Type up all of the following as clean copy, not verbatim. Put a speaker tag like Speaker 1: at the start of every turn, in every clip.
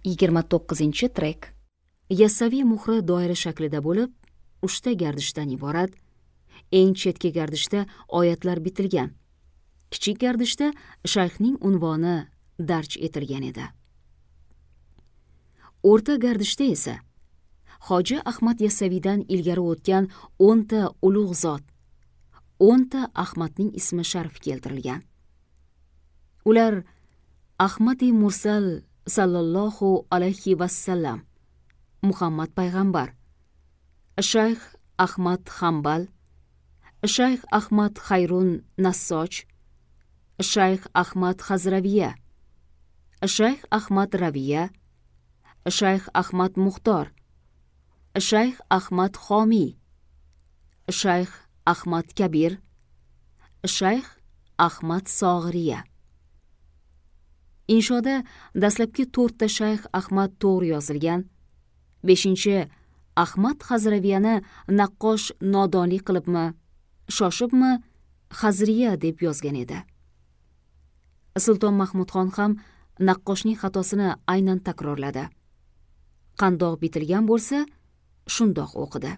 Speaker 1: 29-trek. Yassaviy muhri doira shaklida bo'lib, 3 ta gardishdan iborat. Eng chetki gardishda oyatlar bitilgan. Kichik gardishda shayxning unvoni darj etilgan edi. O'rta gardishda esa Hoji Ahmad Yassaviydan ilgari o'tgan 10 ta ulug' zot, 10 ta Ahmadning ismi sharif keltirilgan. Ular Ahmadi Mursal sallallohu alayhi vasallam, Muhammad payg'ambar, Shayx Ahmad Hambal, Shayx Ahmad Xayrun Nassoch, Shayx Ahmad Hazraviya, Shayx Ahmad Raviya, Shayx Ahmad Muxtor, Shayx Ahmad Xomiy, Shayx Ahmad Kabir, Shayx Ahmad Sog'iriya. Inshoda dastlabki 4 ta Shayx Ahmad to'g'ri yozilgan. 5-chi Ahmad Hazraviyani naqqosh nodonlik qilibmi, shoshibmi Hazriya deb yozgan edi. Sulton Mahmudxon ham naqqoshning xatosini aynan takrorladi. Qandoq bitilgan bo'lsa, shundoq o'qidi.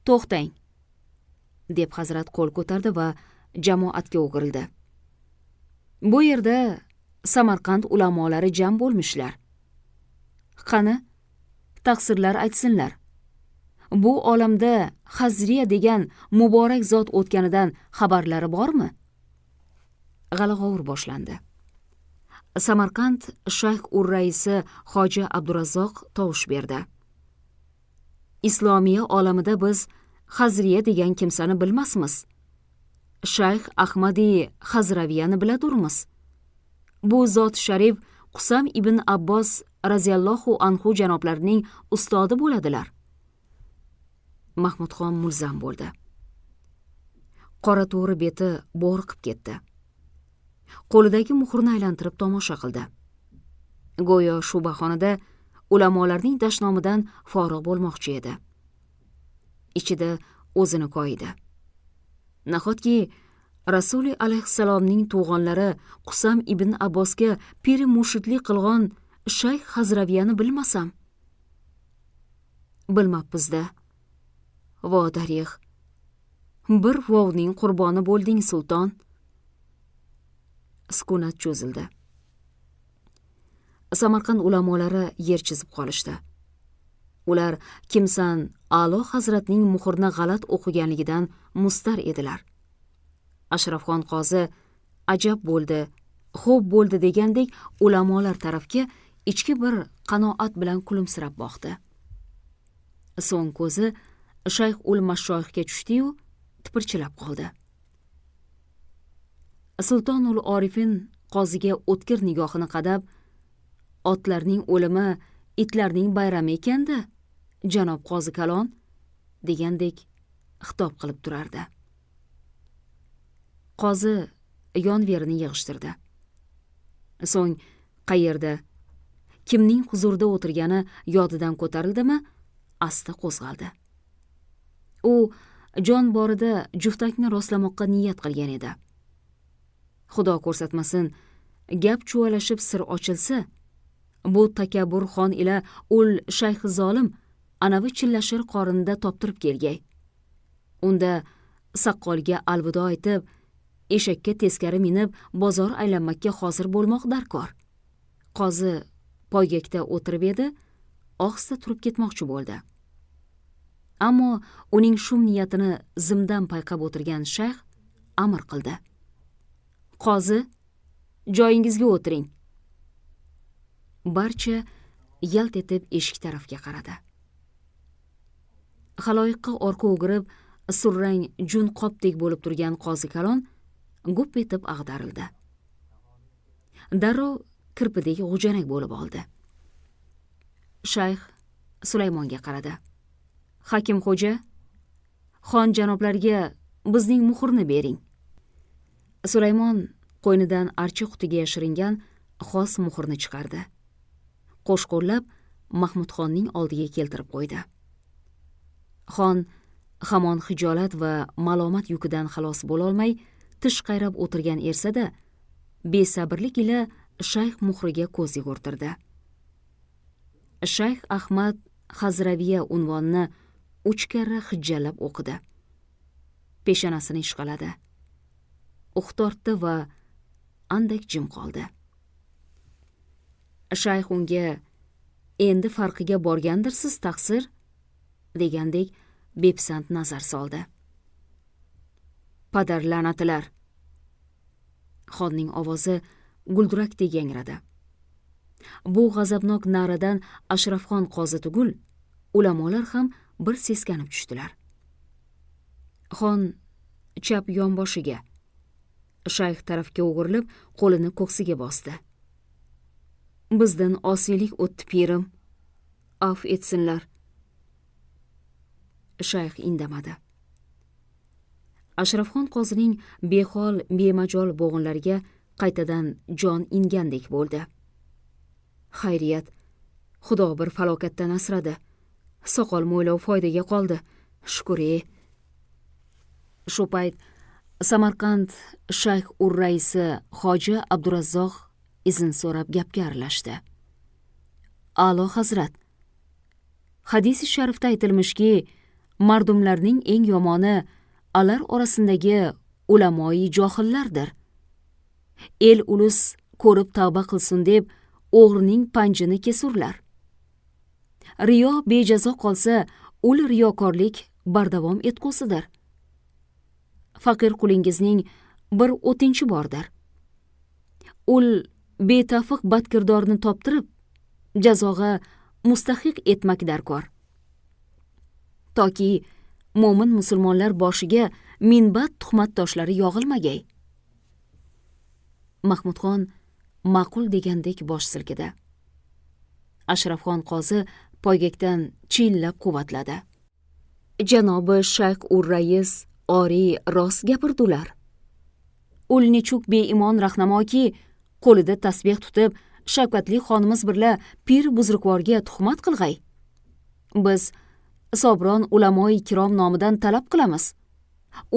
Speaker 1: "To'xtang", deb hazrat qo'l ko'tardi va jamoatga o'girildi. "Bu yerda Samarqand ulamolari jam bo'lmishlar. Qani, taqsirlar aytsinlar. Bu olamda Hazriya degan muborak zot o'tganidan xabarlari bormi?" G'ala-g'ovur boshlandi. Samarqand shayx ur-raisi Hoji Abdurazzoq tovush berdi. "Islomiya olamida biz Hazriya degan kimsani bilmasmiz. Shayx Ahmadi Hazraviyani biladurmiz. Bu zot sharif Qusam ibn Abbos raziyallohu anhu janoblarining ustodi bo'ladilar." Mahmudxon mulzam bo'ldi. Qora to'ri beti bo'rqib ketdi. Qo'lidagi muhrni aylantirib tomosha qildi. Go'yo shu bahonada ulamolarning dashnomidan forig' bo'lmoqchi edi. Ichida o'zini koyidi. Nahotki Rasuli alayhissalomning tug'onlari Qusam ibn Abbosga piri murshidlik qilgan Shayx Hazraviyani bilmasam? Bilmabmiz-da. Vo darix, bir vovning qurboni bo'lding sulton. Sukunat cho'zildi. Samarqand ulamolari yer chizib qolishdi. Ular kimsan A'lo hazratning muhrni g'alat o'qiganligidan mustar edilar. Ashrafxon qozi ajab bo'ldi, xo'p bo'ldi degandek ulamolar tarafga ichki bir qanoat bilan kulimsirab boqdi. So'ng ko'zi Shayx ul Mashoyixga tushdi-yu, tipirchilab qoldi. Sultonul Orifin qoziga o'tkir nigohini qadab, "Otlarning o'limi itlarning bayrami ekanda, janob qozi kalon", degandek xitob qilib turardi. Qozi yon-verini yig'ishtirdi. So'ng qayerda, kimning huzurida o'tirgani yodidan ko'tarildimi, asta qo'zg'aldi. U jon borida juftakni rostlamoqqa niyat qilgan edi. Xudo ko'rsatmasin, gap chuvalashib sir ochilsa, bu takabbur xon ila ul shayx zolim anavi chillashir qorinida toptirib kelgay. Unda saqqolga alvido aytib, eshakka teskari minib bozor aylanmakka hozir bo'lmoq darkor. Qozi poygakda o'tirib edi, ohista turib ketmoqchi bo'ldi. Ammo uning shum niyatini zimdan payqab o'tirgan shayx amr qildi. "Qozi, joyingizga o'tiring." Barcha yalt etib eshik tarafga qaradi. Xaloyiqqa orqa o'girib, surrang jun qopdek bo'lib turgan qozi kalon gup etib ag'darildi. Darrov kirpidek g'ujanak bo'lib oldi. Shayx Sulaymonga qaradi. "Hakim xo'ja, xon janoblariga bizning muhrni bering." Sulaymon qo'ynidan archa qutiga yashiringan xos muhrni chiqardi. Qo'shqo'llab Mahmudxonning oldiga keltirib qo'ydi. Xon hamon hijolat va malomat yukidan xalos bo'lolmay tish qayrab o'tirgan ersa-da, besabrlik ila shayx muhriga ko'z yugurtirdi. Shayx Ahmad Hazraviya unvonini 3 karra hijjallab o'qidi. Peshonasini ishqaladi. O'q tortdi va andak jim qoldi. Shayx unga endi farqiga borgandirsiz taqsir, degandek bepisand nazar soldi. Padar la'natilar. Xonning ovozi guldurakdek yangradi. Bu g'azabnok na'radan Ashrafxon qozi tugul, ulamolar ham bir seskanib tushdilar. Xon chap yonboshiga, shayx tarafga o'girilib, qo'lini ko'ksiga bosdi. Bizdan osiylik o'tdi pirim, af etsinlar. Shayx indamadi. Ashrafxon qozining behol, bemajol bo'g'inlariga qaytadan jon ingandek bo'ldi. Xayriyat, Xudo bir falokatdan asradi. Soqol mo'ylov foydaga qoldi. Shukr-ey. Shu payt Samarqand shayx ur-raisi Hoji Abdurazzoq izn so'rab gapga aralashdi. A'lo hazrat, hadisi sharifda aytilmishki, mardumlarning eng yomoni alar orasindagi ulamoyi johillardir. El ulus ko'rib tavba qilsin deb o'g'rining panjini kesurlar. Riyo bejazo qolsa, ul riyokorlik bardavom etqusidir. Faqir qulingizning bir o'tinchi bordir. Ul betafiq badkirdorni toptirib, jazoga mustahiq etmak darkor. Toki mo'min musulmonlar boshiga minbat tuhmat toshlari yog'ilmagay. Mahmudxon ma'qul degandek bosh silkidi. Ashrafxon qozi poygakdan chillab quvvatladi. Janobi shayx ur-rais ori rost gapirdilar. Ul nechuk beimon rahnamoki, qo'lida tasbeh tutib, shavkatli xonimiz birla pir buzrukvorga tuhmat qilg'ay. Biz Sobron ulamoyi kirom nomidan talab qilamiz.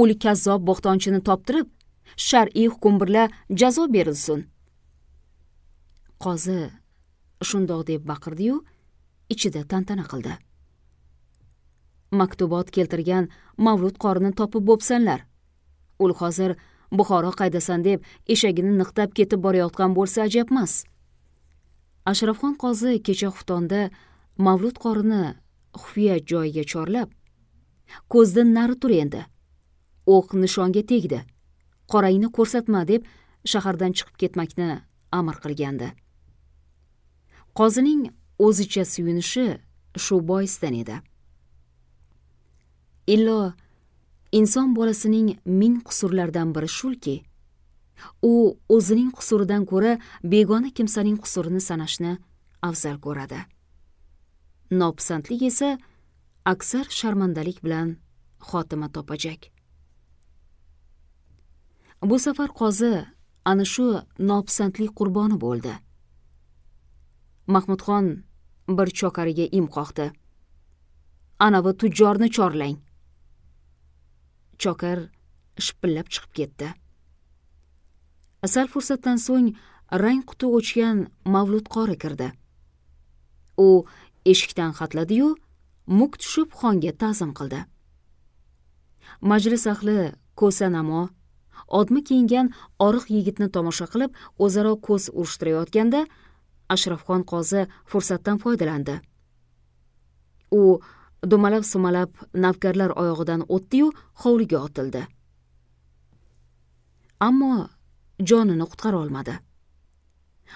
Speaker 1: Ul kazzob bo'xtonchini toptirib, shar'iy hukm birla jazo berilsin. Qozi shundoq deb baqirdi-yu, ichida tantana qildi. Maktubot keltirgan Mavlud qorini topib bo'psanlar. Ul hozir Buxoro qaydasan deb eshagini niqtab ketib borayotgan bo'lsa ajabmas. Ashrafxon qozi kecha xuftonda Mavlud qorini xufiya joyiga chorlab, ko'zdan nari tur endi. O'q nishonga tegdi. Qorangni ko'rsatma deb shahardan chiqib ketmakni amr qilgandi. Qozining o'zicha suyunishi shu boisdan edi. Illo inson bolasining ming qusurlardan biri shulki, u o'zining qusuridan ko'ra begona kimsaning qusurini sanashni afzal ko'radi. Nopisandlik esa aksar sharmandalik bilan xotima topajak. Bu safar qozi ana shu nopisandlik qurboni bo'ldi. Mahmudxon bir chokariga im qoqdi. Anavi tujjorni chorlang. Chokar shipillab chiqib ketdi. Sal fursatdan so'ng rang quti o'chgan Mavlud qori kirdi. U eshikdan xatladi-yu, muk tushib xonga ta'zim qildi. Majlis ahli ko'sanamo, odmi kiyingan oriq yigitni tomosha qilib, o'zaro ko'z urishtirayotganda, Ashrafxon qozi fursatdan foydalandi. U dumalab-sumalab navkarlar oyog'idan o'tdi-yu, hovliga otildi. Ammo jonini qutqara olmadi.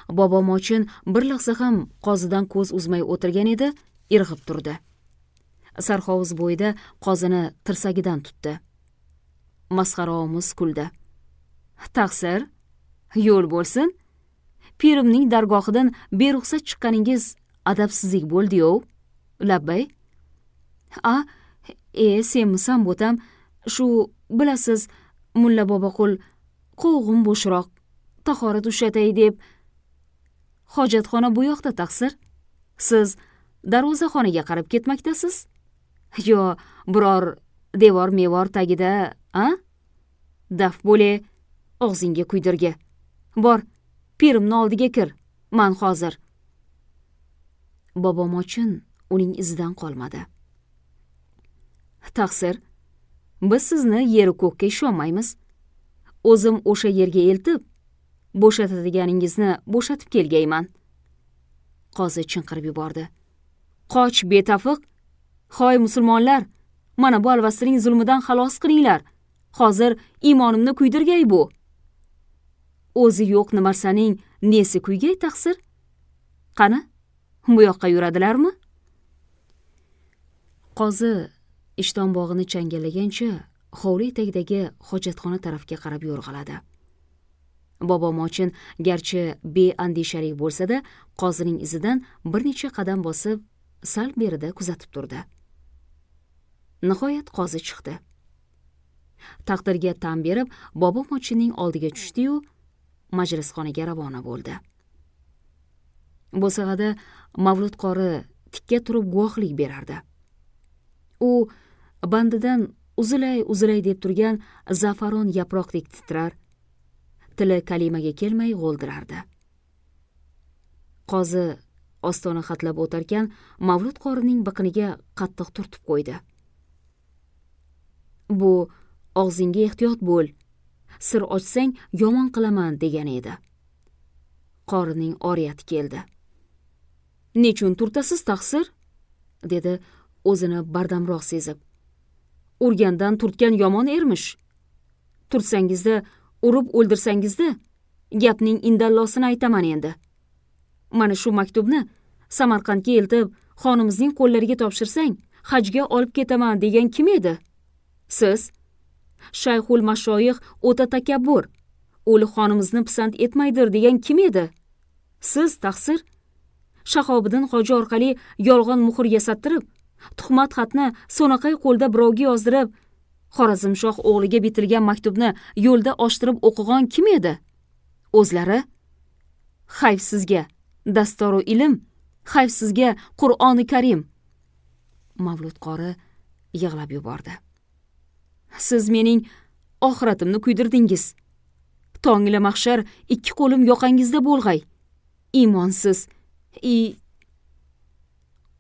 Speaker 1: Bobo Mochin bir lahza ham qozidan ko'z uzmay o'tirgan edi, irg'ib turdi. Sarhovuz bo'yida qozini tirsagidan tutdi. Masxaraomuz kuldi. Taqsir, yo'l bo'lsin. Pirimning dargohidan beruxsat chiqqaningiz adabsizlik bo'ldi-yu. Labbay. Senmisan bo'tam, shu bilasiz, mulla Boboqul qo'g'im bo'shroq, tahorat ushatay deb. Hojatxona bu yoqda taqsir. Siz darvozaxonaga qarab ketmakdasiz? Yo, biror devor-mevor tagida, Daf bo'le, og'zingga kuydirga. Bor, pirimni oldiga kir, man hozir. Bobomochin uning izidan qolmadi. Taqsir, biz sizni yeri ko'kka ishonmaymiz. O'zim o'sha yerga eltib, bo'shatadiganingizni bo'shatib kelgayman. Qozi chinqirib yubordi. Qoch, betafiq! Hoy musulmonlar, mana bu alvastirning zulmidan xalos qilinglar. Hozir iymonimni kuydirgay bu. O'zi yo'q nimarsaning nesi kuygay taqsir? Qani, bu yoqqa yuradilarmi? Qozi ishton bog'ini changallagancha hovli etagidagi hojatxona tarafga qarab yo'rg'aladi. Bobomochin garchi beandishalik bo'lsa-da, qozining izidan bir necha qadam bosib, sal berida kuzatib turdi. Nihoyat qozi chiqdi. Taqdirga tan berib, Bobomochinning oldiga tushdi-yu, majlisxonaga ravona bo'ldi. Bo'sag'ada Mavlud qori tikka turib guvohlik berardi. U bandidan uzilay deb turgan zafaron yaproqdek titrar, tili kalimaga kelmay g'o'ldirardi. Qozi ostona xatlab o'tarkan, Mavlud qorining biqiniga qattiq turtib qo'ydi. Bu og'zingga ehtiyot bo'l, sir ochsang yomon qilaman degan edi. Qorining oriyati keldi. Nechun turtasiz taqsir? Dedi o'zini bardamroq sezib. Urgandan turtgan yomon ermish. Turtsangizda, urib o'ldirsangizda, gapning indallosini aytaman endi. Mana shu maktubni Samarqandga eltib, xonimizning qo'llariga topshirsang, hajga olib ketaman degan kim edi? Siz? Shayxul mashoyix o'ta takabbur, o'li xonimizni pisand etmaydir degan kim edi? Siz taqsir? Shahobiddin hoji orqali yolg'on muhr yasattirib, tuhmat xatni so'naqay qo'lda birovga yozdirib, Xorazmshoh o'g'liga bitilgan maktubni yo'lda oshtirib o'qigan kim edi? O'zlari? Xayf sizga dastoru ilm, xayf sizga Qur'oni Karim. Mavlud qori yig'lab yubordi. Siz mening oxiratimni kuydirdingiz. Tongla mahshar ikki qo'lim yoqangizda bo'lg'ay. Iymonsiz,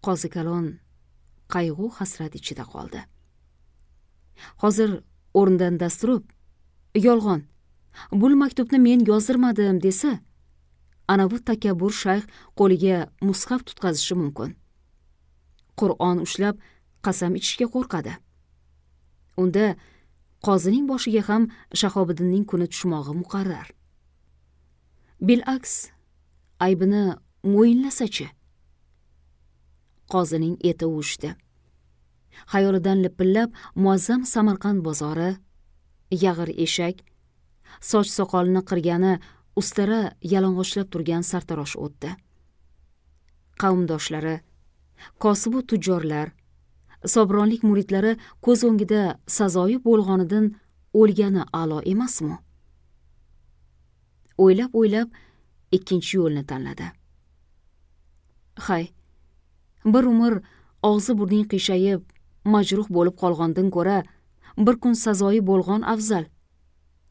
Speaker 1: Qozi kalon qayg'u hasrat ichida qoldi. Hozir o'rnidan dast turib, yolg'on, bu maktubni men yozdirmadim desa, ana bu takabbur shayx qo'liga mushaf tutqazishi mumkin. Qur'on ushlab qasam ichishga qo'rqadi. Unda qozining boshiga ham Shahobiddinning kuni tushmog'i muqarrar. Bil'aks, aybini mo'yinlasachi? Qozining eti uvushdi. Xayolidan lipillab muazzam Samarqand bozori, yag'ir eshak, soch soqolini qirgani ustara yalang'ochlab turgan sartarosh o'tdi. Qavmdoshlari, kosibu tujjorlar, sobronlik muridlari ko'z o'ngida sazoyi bo'lg'onidan o'lgani a'lo emasmi? O'ylab ikkinchi yo'lni tanladi. Hay, bir umr og'zi burning qiyshayib, majruh bo'lib qolgandan ko'ra, bir kun sazoyi bo'lgan afzal.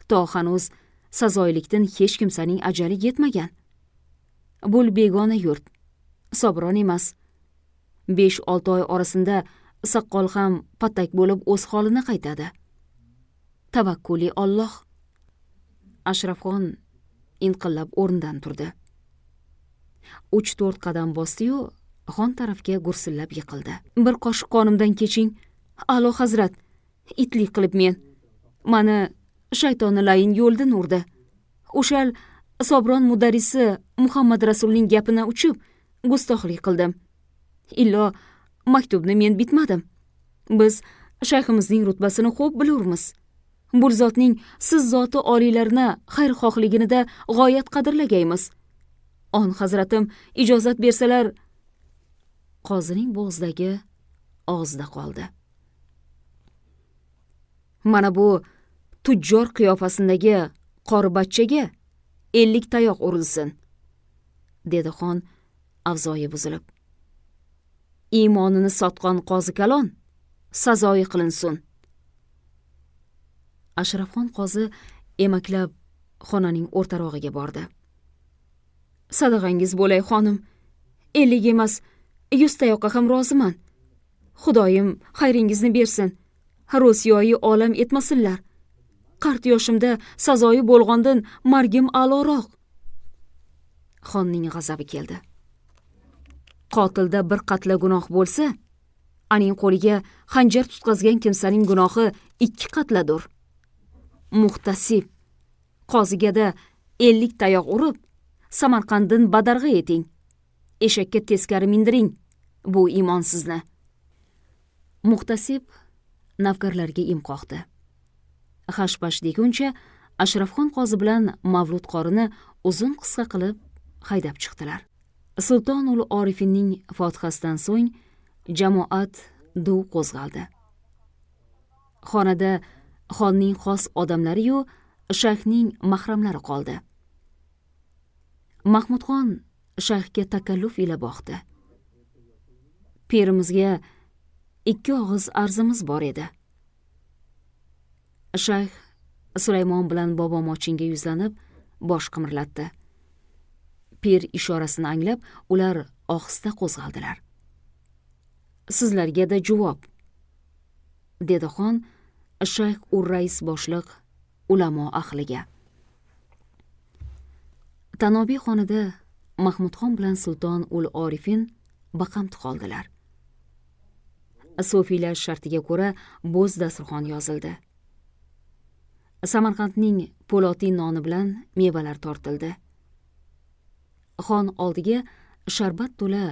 Speaker 1: To hanuz sazoyilikdan hech kimsaning ajali yetmagan. Bul begona yurt, sobron emas. 5-6 oy orasinda saqqol ham patak bo'lib o'z holini qaytadi. Tavakkuli Alloh. Ashrafxon inqillab o'rnidan turdi. 3-4 qadam bosdi-yu, xon tarafga gursillab yiqildi. Bir qoshiq qonimdan keching, A'lo hazrat, itlik qilib mani shaytonni layin yo'ldan urdi. O'shal sobron mudarrisi Muhammad Rasulning gapini uchib, gustohlik qildim. Illo maktubni men bitmadim. Biz shayximizning rutbasini xo'p bilurmiz. Bu zotning siz zoti oliylarni xayrxohliginida g'oyat qadrlagaymiz. On hazratim ijozat bersalar, qozining bo'g'zidagi og'zida qoldi. Mana bu tujjor qiyofasindagi qori bachchaga 50 tayoq urilsin, dedi xon avzoyi buzilib. Iymonini sotgan qozi kalon sazoyi qilinsin. Ashrafxon qozi emaklab xonaning o'rtarog'iga bordi. Sadag'angiz bo'lay xonim, 50 emas, 100 tayoqqa ham roziman. Xudoyim xayringizni bersin. Ro'siyoyi olam etmasinlar. Qart yoshimda sazoyi bo'lg'ondan margim a'loroq. Xonning g'azabi keldi. Qotilda bir qatla gunoh bo'lsa, aning qo'liga xanjar tutqazgan kimsaning gunohi 2 qatladir. Muhtasib, qozigada 50 tayoq urib, Samarqanddan badarg'a eting. Eshakka teskari mindiring bu imonsizni. Muhtasib navkarlarga im qoqdi. Hash-pash deguncha Ashrafxon qozi bilan Mavlud qorini uzun qisqa qilib haydab chiqdilar. Sultonul Orifinning fotihasidan so'ng jamoat duv qo'zg'aldi. Xonada xonning xos odamlari-yu shayxning mahramlari qoldi. Mahmudxon shayxga takalluf ila boqdi. Pirimizga 2 og'iz arzimiz bor edi. Shayx Sulaymon bilan Bobomochinga yuzlanib bosh qimirlatdi. Pir ishorasini anglab, ular ohista qo'zg'aldilar. Sizlarga-da javob, dedi xon Shayx ur-Rais boshliq ulamo ahliga. Tanobiy xonida Mahmudxon bilan Sulton ul Orifin baqamti qoldilar. Sofiylar shartiga ko'ra bo'z dasturxon yozildi. Samarqandning po'loti noni bilan mevalar tortildi. Xon oldiga sharbat to'la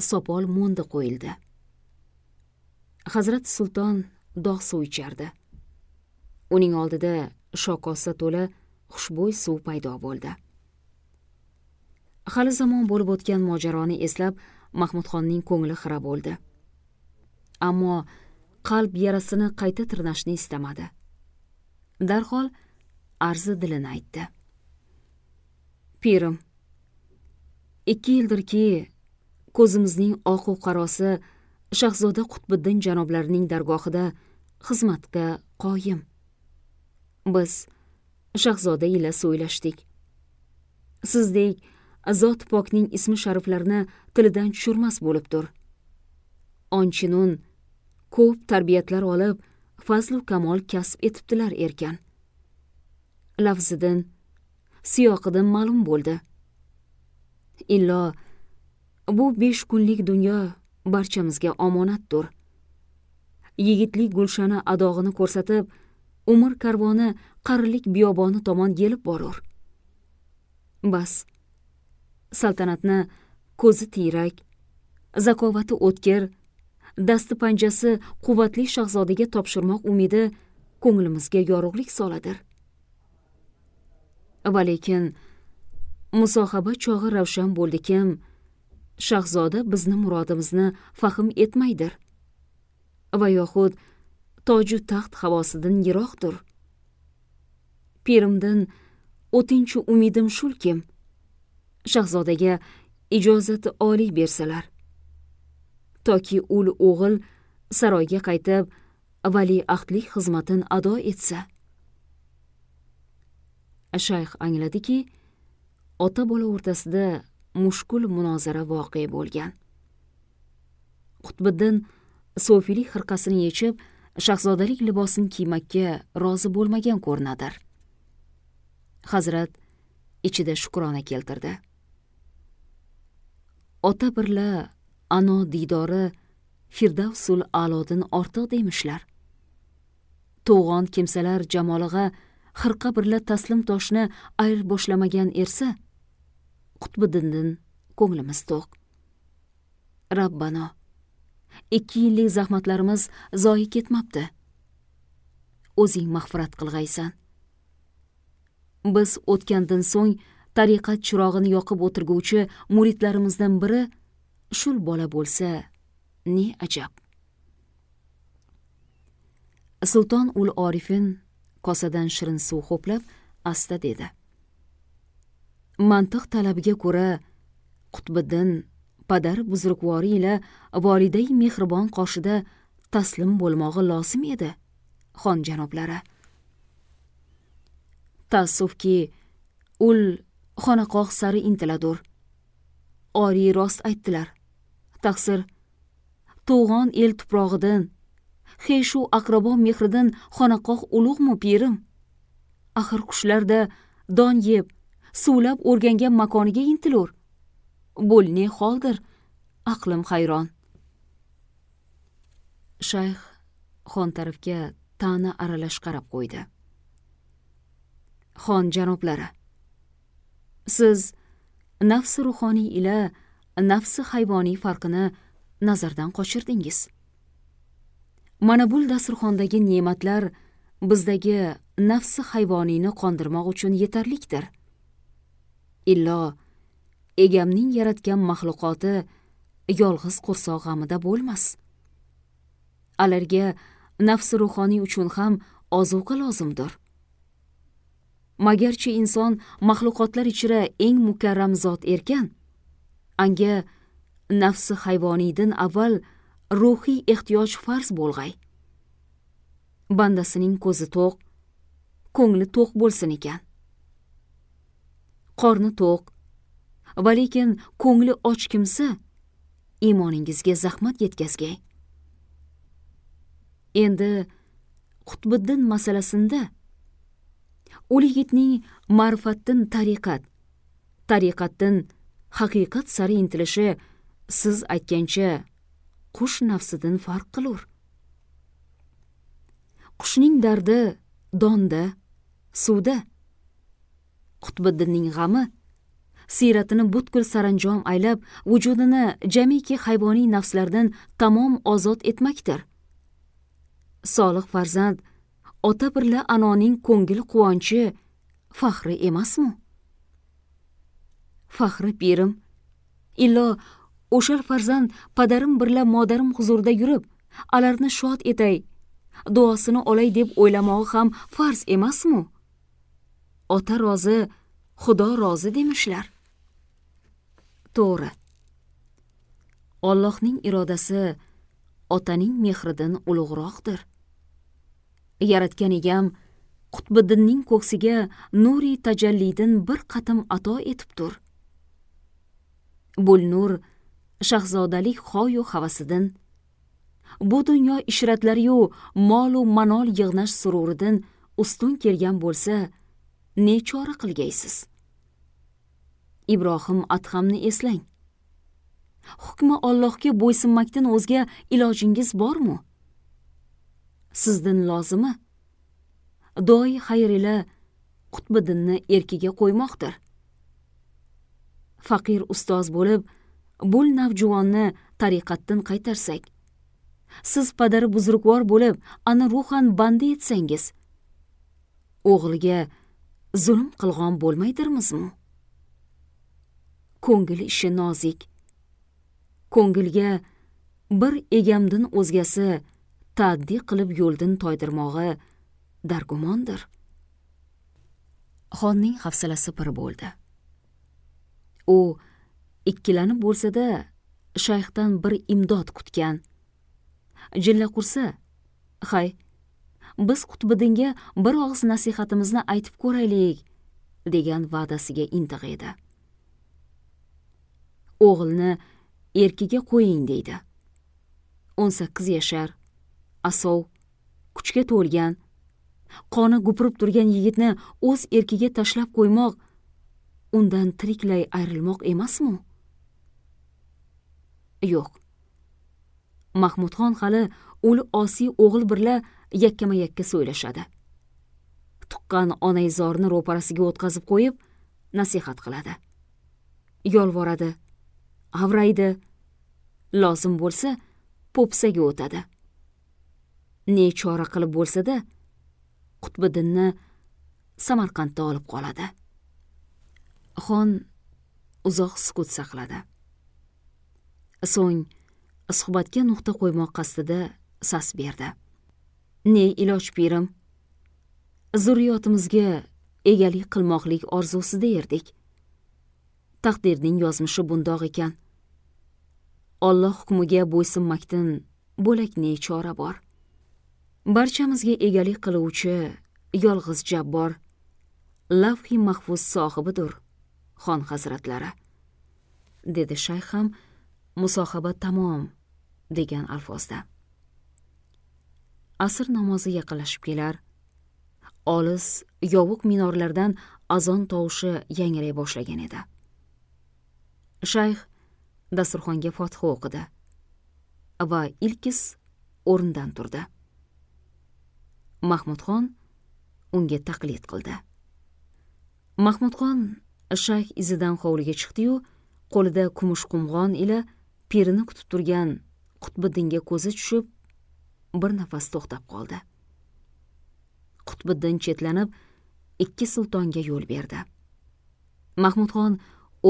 Speaker 1: sopol mo'ndi qo'yildi. Hazrat Sulton dog' suv ichardi. Uning oldida shokosa to'la xushbo'y suv paydo bo'ldi. Hali zamon bo'lib o'tgan mojaroni eslab Mahmudxonning ko'ngli xira bo'ldi. Ammo qalb yarasini qayta tirnashni istamadi. Darhol arzi dilini aytdi. Pirim, 2 yildirki ko'zimizning oq qarosi Shahzoda Qutbiddin janoblarining dargohida xizmatga qoyim. Biz Shahzoda ila so'ylashdik. Sizdek zot pokning ismi shariflarini tilidan tushirmas bo'libdir. Onchinun ko'p tarbiyatlar olib, fazl kamol kasb etibdilar erkan. Lafzidan, siyoqidan ma'lum bo'ldi. Illo bu 5 kunlik dunyo barchamizga omonatdir. Yigitlik gulshani adog'ini ko'rsatib, umr karvoni qarilik biyoboni tomon yelib borur. Bas, saltanatni ko'zi tiyrak, zakovati o'tkir, dasti panjasi quvvatli shahzodaga topshirmoq umidi ko'nglimizga yorug'lik soladir. Va lekin musohaba chog'i ravshan bo'ldikim, shahzoda bizni murodimizni fahm etmaydir va yoxud toju taxt havosidan yiroqdir. Pirimdan o'tinchi umidim shulkim, shahzodaga ijozati oliy bersalar, toki ul o'g'il saroyga qaytib vali ahdlik xizmatin ado etsa. Shayx angladiki, ota bola o'rtasida mushkul munozara voqea bo'lgan. Qutbiddin sofiylik xirqasini yechib, shahzodalik libosini kiymakka rozi bo'lmagan ko'rinadir. Hazrat ichida shukrona keltirdi. Ota birla ano diydori Firdavsul a'lodin ortiq demishlar. To'g'on kimsalar jamolig'a xirqa birla taslim toshni ayr boshlamagan ersa, Qutbiddindan ko'nglimiz to'q. Rabbano, 2 yillik zahmatlarimiz zoyi ketmabdi. O'zing mag'firat qilg'aysan. Biz o'tgandan so'ng tariqat chirog'ini yoqib o'tirguvchi muridlarimizdan biri shul bola bo'lsa, ne ajab. Sulton ul Orifin kosadan shirin suv ho'plab asta dedi. Mantiq talabiga ko'ra Qutbiddin padar buzrukvori ila volidai mehribon qoshida taslim bo'lmog'i lozim edi, xon janoblari. Taassufki ul xonaqoh sari intiladur. Oriy rost aytdilar. taqsir, to'g'on el tuprog'idan, hey shu aqrabo mehridan xonaqoh ulug'mi pirim? Axir qushlarda don yeb, suvlab o'rgangan makoniga intilur. Bo'l ne holdir, aqlim hayron. Shayx xon tarafga ta'na aralash qarab qo'ydi. Xon janoblari, siz nafsi ruhoniy ila nafsi hayvoniy farqini nazardan qochirdingiz. Mana bu dasturxondagi ne'matlar bizdagi nafsi hayvoniyni qondirmoq uchun yetarlikdir. Illo egamning yaratgan maxluqoti yolg'iz qursoq g'amida bo'lmas. Alarga nafsi ruhoniy uchun ham ozuqa lozimdir. Magarchi inson maxluqotlar ichra eng mukarram zot erkan, anga nafsi hayvoniydan avval ruhiy ehtiyoj farz bo'lg'ay. Bandasining ko'zi to'q, ko'ngli to'q bo'lsin ekan. Qorni to'q, va lekin ko'ngli och kimsa iymoningizga zahmat yetkazgay. Endi Qutbiddin masalasinda u yigitning ma'rifatdan tariqat, tariqatdan haqiqat sari intilishi siz aytgancha qush nafsidan farq qilur. Qushning dardi donda, suvda. Qutbiddinning g'ami siyratini butkul saranjom aylab, vujudini jamiki hayvoniy nafslardan tamom ozod etmakdir. Solih farzand ota birla anoning ko'ngil quvonchi faxri emasmi? Faxri pirim, illo o'shal farzand padarim birla modarim huzurida yurib, alarni shod etay, duosini olay deb o'ylamog'i ham farz emasmi? Ota rozi, Xudo rozi demishlar. To'g'ri. Allohning irodasi otaning mehridan ulug'roqdir. Yaratgan egam Qutbiddinning ko'ksiga nuri tajallidan bir qatim ato etibdir. Bu nur shahzodalik xoyu havasidan, bu dunyo ishratlari-yu mol-u manol yig'nash sururidan ustun kelgan bo'lsa, nechora qilgaysiz? Ibrohim Adhamni eslang. Hukmi Allohga bo'ysunmakdan o'zga ilojingiz bormi? Sizdan lozimi do'y xayr ila Qutbiddinni erkiga qo'ymoqdir. Faqir ustoz bo'lib, bu navjuvonni tariqatdan qaytarsak, siz padari buzrukvor bo'lib, ana ruhan banda etsangiz, o'g'liga zulm qilgan bo'lmaydirmizmi? Ko'ngil ishi nozik. Ko'ngilga bir egamdan o'zgasi ta'ddi qilib yo'ldan toydirmog'i dargumondir. Xonning hafsalasi pir bo'ldi. U ikkilanib bo'lsa-da shayxdan bir imdod kutgan. Jilla qursa, hay, biz Qutbiddinga bir og'iz nasihatimizni aytib ko'raylik degan va'dasiga intiq edi. O'g'ilni erkiga qo'ying deydi. 18 yashar, asov, kuchga to'lgan, qoni gupirib turgan yigitni o'z erkiga tashlab qo'ymoq, undan tiriklay ayrilmoq emasmi? Yo'q. Mahmudxon hali o'li osiy o'g'il birla yakkama-yakka so'ylashadi. Tuqqan onaizorni ro'parasiga o'tkazib qo'yib, nasihat qiladi. Yolvoradi, avraydi, lozim bo'lsa po'pisaga o'tadi. Nechora qilib bo'lsa-da, Qutbiddinni Samarqandda olib qoladi. Xon uzoq sukut saqladi. So'ng suhbatga nuqta qo'ymoq qasdida sas berdi. Ne iloj pirim? Zurriyotimizga egalik qilmoqlik orzusida erdik. Taqdirning yozmishi bundoq ekan. Alloh hukmiga bo'ysunmakdan bo'lak nechora bor. Barchamizga egalik qiluvchi yolg'iz jabbor, lavhi mahfuz sohibidir, xon hazratlari, dedi shayx ham musohaba tamom degan alfozda. Asr namozi yaqinlashib kelar, olis yovuq minorlardan azon tovushi yangray boshlagan edi. Shayx dasturxonga fotiha o'qidi va ilkis o'rnidan turdi. Mahmudxon unga taqlid qildi. Mahmudxon shayx izidan hovliga chiqdi-yu, qo'lida kumush qumg'on ila pirini kutib turgan Qutbiddinga ko'zi tushib, bir nafas to'xtab qoldi. Qutbiddin chetlanib, ikki sultonga yo'l berdi. Mahmudxon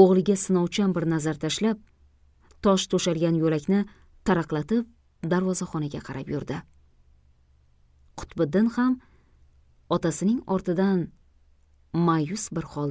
Speaker 1: o'g'liga sinovchan bir nazar tashlab, tosh to'shalgan yo'lakni taraqlatib darvozaxonaga qarab yurdi. Qutbiddin ham otasining ortidan ma'yus bir holda